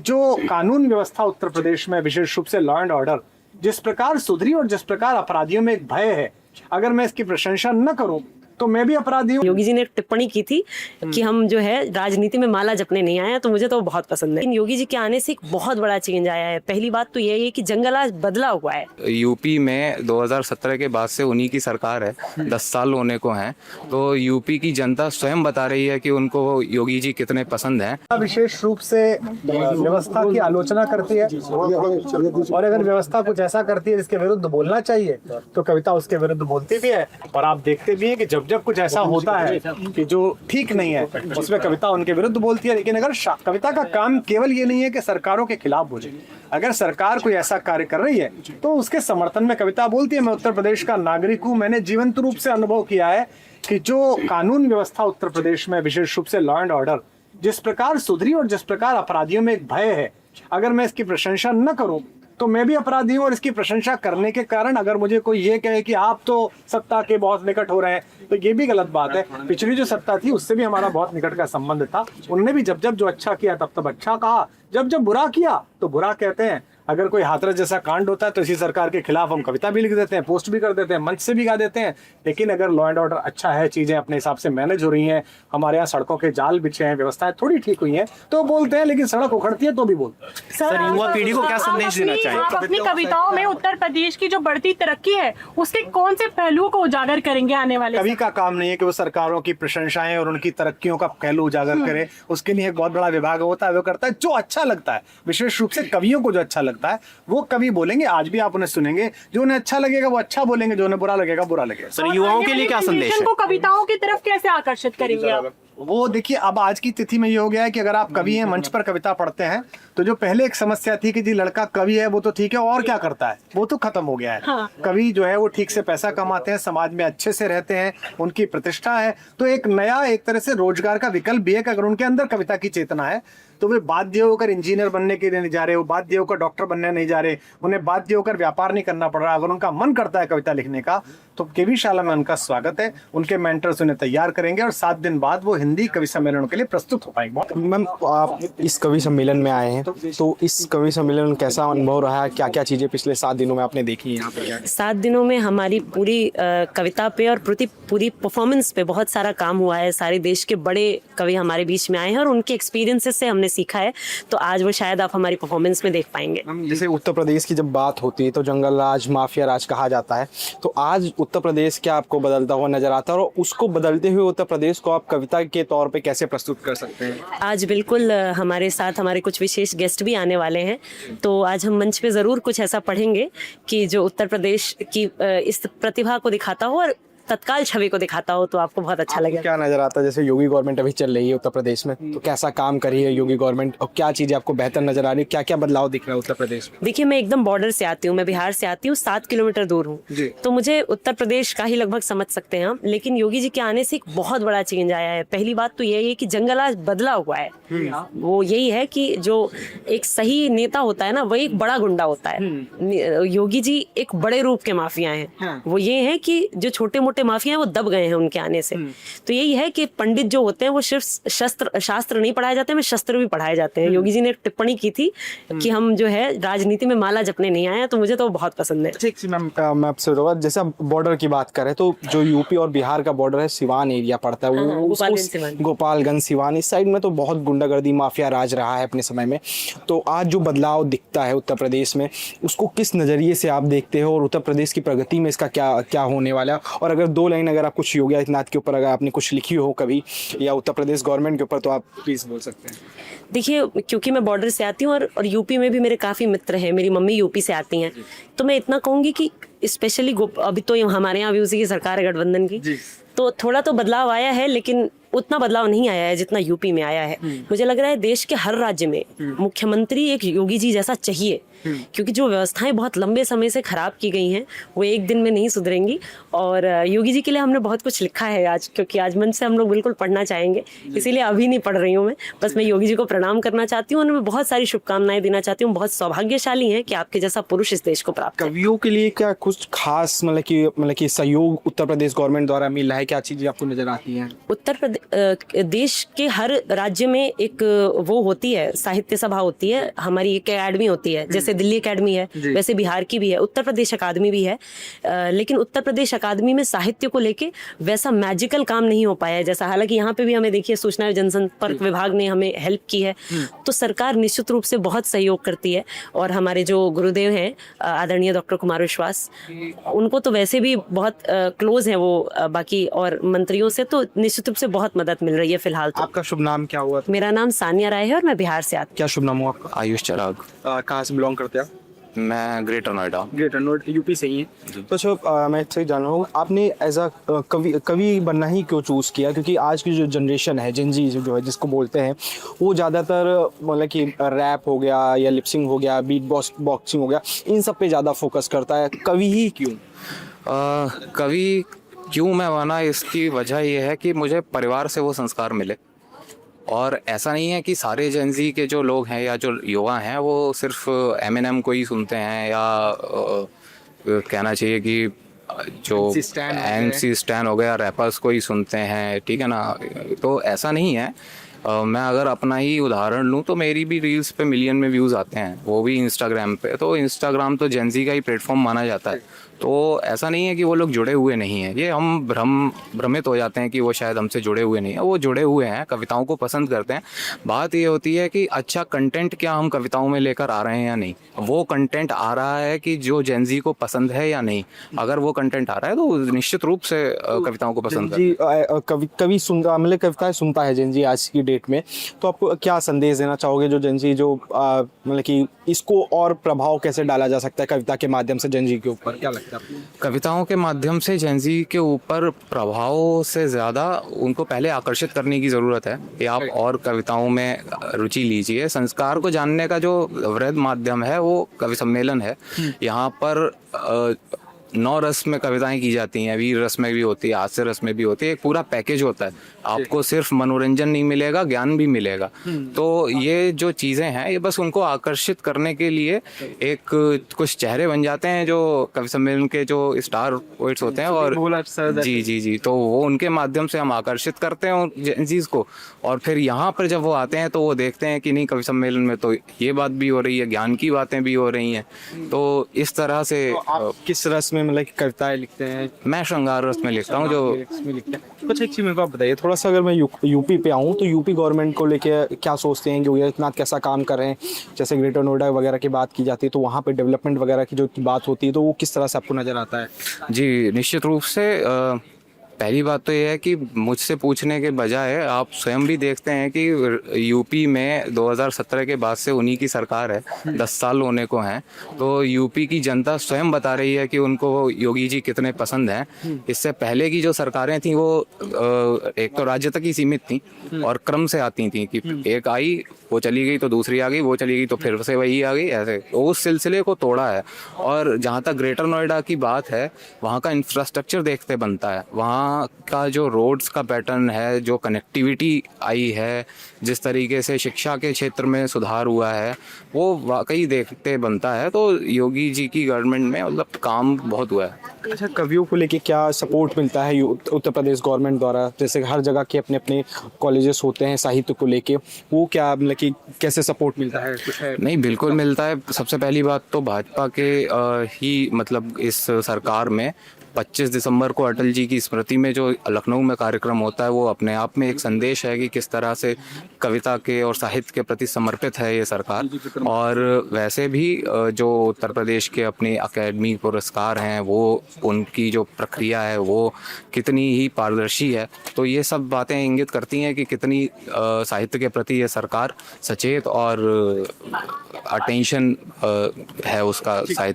जो कानून व्यवस्था उत्तर प्रदेश में विशेष रूप से लॉ एंड ऑर्डर जिस प्रकार सुधरी और जिस प्रकार अपराधियों में एक भय है, अगर मैं इसकी प्रशंसा न करूं तो मैं भी अपराधी हूँ। योगी जी ने एक टिप्पणी की थी कि हम जो है राजनीति में माला जपने नहीं आए हैं, तो मुझे तो बहुत पसंद है। लेकिन योगी जी के आने से एक बहुत बड़ा चेंज आया है। पहली बात तो यही है कि जंगल आज बदला हुआ है। यूपी में 2017 के बाद से उन्हीं की सरकार है, 10 साल होने को हैं, तो यूपी की जनता स्वयं बता रही है कि उनको योगी जी कितने पसंद हैं। विशेष रूप से व्यवस्था की आलोचना करती है और अगर व्यवस्था कुछ ऐसा करती है जिसके विरुद्ध बोलना चाहिए तो कविता उसके विरुद्ध बोलती भी है। और आप देखते भी हैं कि जब कुछ ऐसा होता है कि जो ठीक नहीं है उसमें कविता उनके विरुद्ध बोलती है। लेकिन अगर कविता का काम केवल ये नहीं है कि सरकारों के खिलाफ बोले, अगर सरकार कोई ऐसा कार्य कर रही है तो उसके समर्थन में कविता बोलती है। मैं उत्तर प्रदेश का नागरिक हूँ, मैंने जीवंत रूप से अनुभव किया है कि जो कानून व्यवस्था उत्तर प्रदेश में विशेष रूप से लॉ एंड ऑर्डर जिस प्रकार सुधरी और जिस प्रकार अपराधियों में एक भय है, अगर मैं इसकी प्रशंसा न करूं तो मैं भी अपराधी हूँ। और इसकी प्रशंसा करने के कारण अगर मुझे कोई ये कहे कि आप तो सत्ता के बहुत निकट हो रहे हैं तो ये भी गलत बात है। पिछली जो सत्ता थी उससे भी हमारा बहुत निकट का संबंध था। उनने भी जब जो अच्छा किया तब अच्छा कहा, जब बुरा किया तो बुरा कहते हैं। अगर कोई हाथरस जैसा कांड होता है तो इसी सरकार के खिलाफ हम कविता भी लिख देते हैं, पोस्ट भी कर देते हैं, मंच से भी गा देते हैं। लेकिन अगर लॉ एंड ऑर्डर अच्छा है, चीजें अपने हिसाब से मैनेज हो रही हैं, हमारे यहाँ सड़कों के जाल बिछे हैं, व्यवस्थाएं थोड़ी ठीक हुई हैं तो बोलते हैं। लेकिन सड़क उखड़ती है तो भी बोलते हैं। सर, युवा पीढ़ी को क्या संदेश देना चाहिए? आप अपनी कविताओं में उत्तर प्रदेश की जो बढ़ती तरक्की है उसके कौन से पहलुओं को उजागर करेंगे आने वाले? कवि का काम नहीं है कि वो सरकारों की प्रशंसाएं और उनकी तरक्कियों का पहलू उजागर करे। उसके लिए एक बहुत बड़ा विभाग होता है, वो करता है जो अच्छा लगता है। विशेष रूप से कवियों को जो अच्छा लगता है वो कवि बोलेंगे। आज भी आप उन्हें सुनेंगे, जो उन्हें अच्छा लगेगा वो अच्छा बोलेंगे, जो उन्हें बुरा लगेगा बुरा लगेगा। सर, युवाओं के लिए क्या संदेश है? कविताओं की तरफ कैसे आकर्षित करेंगे आप? वो देखिए, अब आज की तिथि में ये हो गया है कि अगर आप कवि हैं, मंच पर कविता पढ़ते हैं, तो जो पहले एक समस्या थी कि जी लड़का कवि है वो तो ठीक है और क्या करता है, वो तो खत्म हो गया है। हाँ। कवि जो है वो ठीक से पैसा कमाते हैं, समाज में अच्छे से रहते हैं, उनकी प्रतिष्ठा है। तो एक नया एक तरह से रोजगार का विकल्प भी है कि अगर उनके अंदर कविता की चेतना है तो वे बाध्य होकर इंजीनियर बनने के लिए नहीं जा रहे, वो बाध्य होकर डॉक्टर बनने नहीं जा रहे, उन्हें बाध्य होकर व्यापार नहीं करना पड़ रहा। अगर उनका मन करता है कविता लिखने का तो केवी शाला में उनका स्वागत है। उनके मेंटर्स उन्हें तैयार करेंगे और 7 दिन बाद वो हिंदी कवि सम्मेलन के लिए प्रस्तुत हो पाएंगे। मैम, आप इस कवि सम्मेलन में आए हैं तो इस कवि सम्मेलन कैसा अनुभव रहा है? क्या क्या चीजें पिछले 7 दिनों में आपने देखी हैं यहाँ पे? 7 दिनों में हमारी पूरी कविता पे और पूरी परफॉर्मेंस पे बहुत सारा काम हुआ है। सारे देश के बड़े कवि हमारे बीच में आए हैं और उनके एक्सपीरियंसेस से हमने सीखा है, तो आज वो शायद आप हमारी परफॉर्मेंस में देख पाएंगे। जैसे उत्तर प्रदेश की जब बात होती है तो जंगल राज, माफिया राज कहा जाता है, तो आज उत्तर प्रदेश क्या आपको बदलता हुआ नजर आता है और उसको बदलते हुए उत्तर प्रदेश को आप कविता के तौर पे कैसे प्रस्तुत कर सकते हैं? आज बिल्कुल हमारे साथ हमारे कुछ विशेष गेस्ट भी आने वाले हैं, तो आज हम मंच पे ज़रूर कुछ ऐसा पढ़ेंगे कि जो उत्तर प्रदेश की इस प्रतिभा को दिखाता हो और तत्काल छवि को दिखाता हो, तो आपको बहुत अच्छा लगेगा। क्या नजर आता है? जैसे योगी गवर्नमेंट अभी चल रही है उत्तर प्रदेश में, तो कैसा काम करी है योगी गवर्नमेंट और क्या चीजें आपको बेहतर नजर आ रही है? क्या क्या बदलाव दिख रहा है उत्तर प्रदेश में? देखिए, मैं एकदम बॉर्डर से आती हूँ, मैं बिहार से आती हूँ, 7 किलोमीटर दूर हूँ, तो मुझे उत्तर प्रदेश का ही लगभग समझ सकते हैं हम। लेकिन योगी जी के आने से एक बहुत बड़ा चेंज आया है। पहली बात तो यही है कि जंगल आज बदला हुआ है। वो यही है कि जो एक सही नेता होता है ना, वही एक बड़ा गुंडा होता है। योगी जी एक बड़े रूप के माफिया हैं। वो ये है कि जो छोटे मोटे माफिया हैं वो दब गए हैं उनके आने से। तो यही है कि पंडित जो होते हैं वो सिर्फ शास्त्र नहीं पढ़ाए जाते हैं, शस्त्र भी पढ़ाए जाते हैं। योगी जी ने एक टिप्पणी की थी कि हम जो है राजनीति में माला जपने नहीं आए हैं, तो मुझे तो बहुत पसंद है। ठीक सी मैम, मैं आपसे जैसे बॉर्डर की बात करें तो जो यूपी और बिहार का बॉर्डर है, सिवान एरिया पड़ता है, गोपालगंज सिवान, इस साइड में तो बहुत गुंडागर्दी माफिया राज रहा है अपने समय में। तो आज जो बदलाव दिखता है उत्तर प्रदेश में, उसको किस नजरिए से आप देखते हो और उत्तर प्रदेश की प्रगति में इसका क्या क्या होने वाला है? और अगर 2 लाइन अगर आप कुछ योगी आदित्यनाथ के ऊपर अगर आपने कुछ लिखी हो कभी या उत्तर प्रदेश गवर्नमेंट के ऊपर, तो आप प्लीज बोल सकते हैं। देखिए, क्योंकि मैं बॉर्डर से आती हूँ और यूपी में भी मेरे काफ़ी मित्र हैं, मेरी मम्मी यूपी से आती हैं, तो मैं इतना कहूँगी कि स्पेशली अभी तो हमारे यहाँ भी उसी की सरकार है, गठबंधन की, तो थोड़ा तो बदलाव आया है, लेकिन उतना बदलाव नहीं आया है जितना यूपी में आया है। मुझे लग रहा है देश के हर राज्य में मुख्यमंत्री एक योगी जी जैसा चाहिए, क्योंकि जो व्यवस्थाएं बहुत लंबे समय से खराब की गई हैं वो एक दिन में नहीं सुधरेंगी। और योगी जी के लिए हमने बहुत कुछ लिखा है आज, क्योंकि आज मंच से हम लोग बिल्कुल पढ़ना चाहेंगे, इसीलिए अभी नहीं पढ़ रही हूँ मैं। बस मैं योगी जी को प्रणाम करना चाहती हूँ और मैं बहुत सारी शुभकामनाएं देना चाहती हूँ। बहुत सौभाग्यशाली हैं कि आपके जैसा पुरुष इस देश को प्राप्त है। कवियों के लिए क्या कुछ खास मतलब कि सहयोग उत्तर प्रदेश गवर्नमेंट द्वारा मिल रहा है? क्या चीजें आपको नजर आती हैं? देश के हर राज्य में एक वो होती है, साहित्य सभा होती है, हमारी एक एकेडमी होती है, जैसे दिल्ली एकेडमी है वैसे बिहार की भी है, उत्तर प्रदेश अकादमी भी है। लेकिन उत्तर प्रदेश अकादमी में साहित्य को लेके वैसा मैजिकल काम नहीं हो पाया है जैसा, हालांकि यहाँ पे भी हमें देखिए सूचना एवं जनसंपर्क विभाग ने हमें हेल्प की है, तो सरकार निश्चित रूप से बहुत सहयोग करती है। और हमारे जो गुरुदेव हैं आदरणीय डॉक्टर कुमार विश्वास, उनको तो वैसे भी बहुत क्लोज है वो बाकी और मंत्रियों से, तो निश्चित रूप से बहुत मदद मिल रही है फिलहाल तो। आपका शुभ नाम क्या हुआ? मेरा नाम सानिया राय है और मैं बिहार से आती क्या शुभ नाम हुआ आपका? आयुष चिराग। कहाँ से बिलोंग करते हैं आप? मैं greater Noida. Greater Noida UP से ही है। तो अच्छा मैं इससे जानना हूँ, आपने एज अ कवि बनना ही क्यों चूज़ किया? क्योंकि आज की जो जनरेशन है, जेन जी जो है जिसको बोलते हैं, वो ज़्यादातर मतलब कि रैप हो गया या लिपसिंग हो गया, बीट बॉक्सिंग हो गया, इन सब पे ज़्यादा फोकस करता है। कवि ही क्यों? कवि क्यों मैं बना, इसकी वजह यह है कि मुझे परिवार से वो संस्कार मिले। और ऐसा नहीं है कि सारे जेनजी के जो लोग हैं या जो युवा हैं वो सिर्फ एमिनेम को ही सुनते हैं, या कहना चाहिए कि जो MC स्टैन हो गया, रैपर्स को ही सुनते हैं, ठीक है ना। तो ऐसा नहीं है। मैं अगर अपना ही उदाहरण लूँ तो मेरी भी रील्स पे मिलियन में व्यूज़ आते हैं, वो भी इंस्टाग्राम पे। तो इंस्टाग्राम तो जेनजी का ही प्लेटफॉर्म माना जाता है। तो ऐसा नहीं है कि वो लोग जुड़े हुए नहीं हैं, ये हम भ्रमित हो जाते हैं कि वो शायद हमसे जुड़े हुए नहीं हैं। वो जुड़े हुए हैं, कविताओं को पसंद करते हैं। बात ये होती है कि अच्छा कंटेंट क्या हम कविताओं में लेकर आ रहे हैं या नहीं, वो कंटेंट आ रहा है कि जो जेनजी को पसंद है या नहीं। अगर वो कंटेंट आ रहा है तो निश्चित रूप से कविताओं को पसंद कवि सुनता, मतलब कविताएं सुनता है जेनजी आज की डेट में। तो आप क्या संदेश देना चाहोगे जो जेनजी जो मतलब कि इसको और प्रभाव कैसे डाला जा सकता है कविता के माध्यम से जेनजी के ऊपर, क्या लगता है? कविताओं के माध्यम से जेनजी के ऊपर प्रभाव से ज़्यादा उनको पहले आकर्षित करने की ज़रूरत है कि आप और कविताओं में रुचि लीजिए। संस्कार को जानने का जो वृहद माध्यम है वो कवि सम्मेलन है। यहाँ पर 9 रस में कविताएं की जाती हैं, वीर रस में भी होती है, हास्य रस में भी होती है, एक पूरा पैकेज होता है। आपको सिर्फ मनोरंजन नहीं मिलेगा, ज्ञान भी मिलेगा। तो ये जो चीज़ें हैं ये बस उनको आकर्षित करने के लिए एक कुछ चेहरे बन जाते हैं जो कवि सम्मेलन के जो स्टार पोइट्स होते हैं। और जी, तो वो उनके माध्यम से हम आकर्षित करते हैं जेनजीज़ को। और फिर यहाँ पर जब वो आते हैं तो वो देखते हैं कि नहीं, कवि सम्मेलन में तो ये बात भी हो रही है, ज्ञान की बातें भी हो रही हैं। तो इस तरह से आप किस रस में मतलब कविताएं लिखते हैं? मैं श्रृंगार रस में लिखता हूँ। जो कुछ एक चीज़ मेरे को आप बताइए थोड़ा सा, अगर मैं यूपी पे आऊँ तो यूपी गवर्नमेंट को लेके क्या सोचते हैं, योगी आदित्यनाथ कैसा काम कर रहे हैं? जैसे ग्रेटर नोएडा वगैरह की बात की जाती है तो वहाँ पे डेवलपमेंट वगैरह की जो बात होती है तो वो किस तरह से आपको नज़र आता है? जी, निश्चित रूप से पहली बात तो ये है कि मुझसे पूछने के बजाय आप स्वयं भी देखते हैं कि यूपी में 2017 के बाद से उन्हीं की सरकार है, 10 साल होने को हैं। तो यूपी की जनता स्वयं बता रही है कि उनको योगी जी कितने पसंद हैं। इससे पहले की जो सरकारें थीं वो एक तो राज्य तक ही सीमित थीं और क्रम से आती थीं कि एक आई वो चली गई तो दूसरी आ गई, वो चली गई तो फिर से वही आ गई, ऐसे। तो उस सिलसिले को तोड़ा है। और जहाँ तक ग्रेटर नोएडा की बात है, वहाँ का इंफ्रास्ट्रक्चर देखते बनता है। वहाँ का जो रोड्स का पैटर्न है, जो कनेक्टिविटी आई है, जिस तरीके से शिक्षा के क्षेत्र में सुधार हुआ है, वो वाकई देखते बनता है। तो योगी जी की गवर्नमेंट में मतलब काम बहुत हुआ है। अच्छा, कवियों को लेके क्या सपोर्ट मिलता है उत्तर प्रदेश गवर्नमेंट द्वारा? जैसे हर जगह के अपने अपने कॉलेजेस होते हैं साहित्य को लेके, वो क्या मतलब कि कैसे सपोर्ट मिलता है? कुछ है? नहीं, बिल्कुल मिलता है। सबसे पहली बात तो भाजपा के ही मतलब इस सरकार में 25 दिसंबर को अटल जी की स्मृति में जो लखनऊ में कार्यक्रम होता है वो अपने आप में एक संदेश है कि किस तरह से कविता के और साहित्य के प्रति समर्पित है ये सरकार। और वैसे भी जो उत्तर प्रदेश के अपने अकेडमी पुरस्कार हैं, वो उनकी जो प्रक्रिया है वो कितनी ही पारदर्शी है। तो ये सब बातें इंगित करती हैं कि कितनी साहित्य के प्रति ये सरकार सचेत और अटेंशन है उसका साहित्य